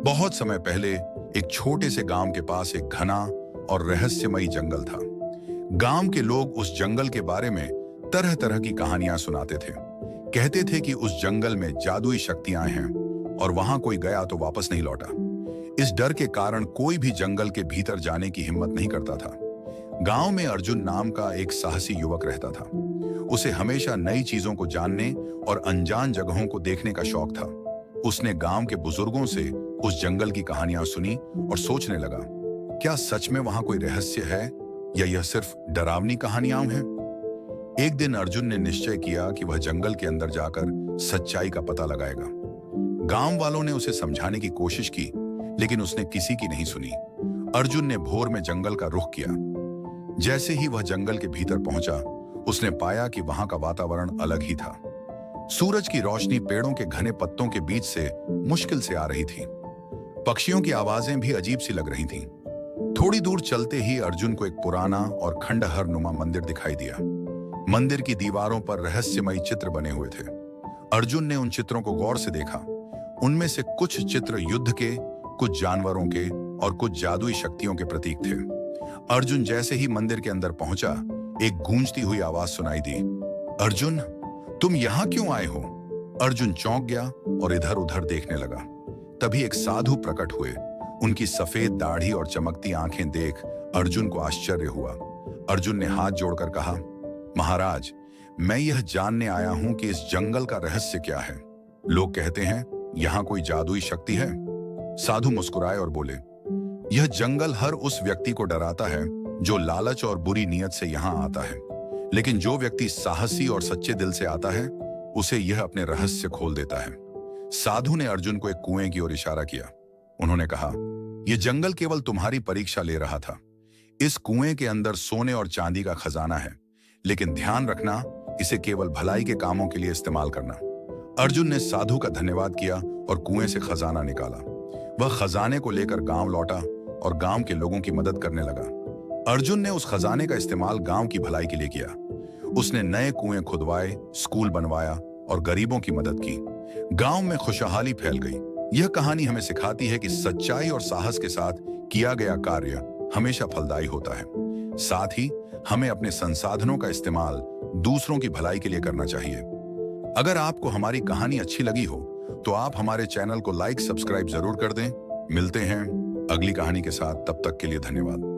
बहुत समय पहले एक छोटे से गांव के पास एक घना और रहस्यमयी जंगल था। गांव के लोग उस जंगल के बारे में तरह तरह की कहानियां सुनाते थे। कहते थे कि उस जंगल में जादुई शक्तियां हैं और वहां कोई गया तो वापस नहीं लौटा। इस डर के कारण कोई भी जंगल के भीतर जाने की हिम्मत नहीं करता था। गांव में अर्जुन नाम का एक साहसी युवक रहता था। उसे हमेशा नई चीजों को जानने और अनजान जगहों को देखने का शौक था। उसने गांव के बुजुर्गों से उस जंगल की कहानियां सुनी और सोचने लगा, क्या सच में वहां कोई रहस्य है या यह सिर्फ डरावनी कहानियां हैं? एक दिन अर्जुन ने निश्चय किया कि वह जंगल के अंदर जाकर सच्चाई का पता लगाएगा। गांव वालों ने उसे समझाने की कोशिश की, लेकिन उसने किसी की नहीं सुनी। अर्जुन ने भोर में जंगल का रुख किया। जैसे ही वह जंगल के भीतर पहुंचा, उसने पाया कि वहां का वातावरण अलग ही था। सूरज की रोशनी पेड़ों के घने पत्तों के बीच से मुश्किल से आ रही थी। पक्षियों की आवाजें भी अजीब सी लग रही थीं। थोड़ी दूर चलते ही अर्जुन को एक पुराना और खंडहर नुमा मंदिर दिखाई दिया। मंदिर की दीवारों पर रहस्यमयी चित्र बने हुए थे। अर्जुन ने उन चित्रों को गौर से देखा। उनमें से कुछ चित्र युद्ध के, कुछ जानवरों के और कुछ जादुई शक्तियों के प्रतीक थे। अर्जुन जैसे ही मंदिर के अंदर पहुंचा, एक गूंजती हुई आवाज सुनाई दी, अर्जुन, तुम यहां क्यों आए हो? अर्जुन चौंक गया और इधर उधर देखने लगा। तभी एक साधु प्रकट हुए। उनकी सफेद दाढ़ी और चमकती आंखें देख अर्जुन को आश्चर्य हुआ। अर्जुन ने हाथ जोड़कर कहा, महाराज, मैं यह जानने आया हूं कि इस जंगल का रहस्य क्या है। लोग कहते हैं यहां कोई जादुई शक्ति है। साधु मुस्कुराए और बोले, यह जंगल हर उस व्यक्ति को डराता है जो लालच और बुरी नीयत से यहां आता है, लेकिन जो व्यक्ति साहसी और सच्चे दिल से आता है, उसे यह अपने रहस्य खोल देता है। साधु ने अर्जुन को एक कुएं की ओर इशारा किया। उन्होंने कहा, यह जंगल केवल तुम्हारी परीक्षा ले रहा था। इस कुएं के अंदर सोने और चांदी का खजाना है, लेकिन ध्यान रखना, इसे केवल भलाई के कामों के लिए इस्तेमाल करना। अर्जुन ने साधु का धन्यवाद किया और कुएं से खजाना निकाला। वह खजाने को लेकर गांव लौटा और गांव के लोगों की मदद करने लगा। अर्जुन ने उस खजाने का इस्तेमाल गांव की भलाई के लिए किया। उसने नए कुएं खुदवाए, स्कूल बनवाया और गरीबों की मदद की। गांव में खुशहाली फैल गई। यह कहानी हमें सिखाती है कि सच्चाई और साहस के साथ किया गया कार्य हमेशा फलदायी होता है। साथ ही हमें अपने संसाधनों का इस्तेमाल दूसरों की भलाई के लिए करना चाहिए। अगर आपको हमारी कहानी अच्छी लगी हो तो आप हमारे चैनल को लाइक, सब्सक्राइब जरूर कर दें। मिलते हैं अगली कहानी के साथ, तब तक के लिए धन्यवाद।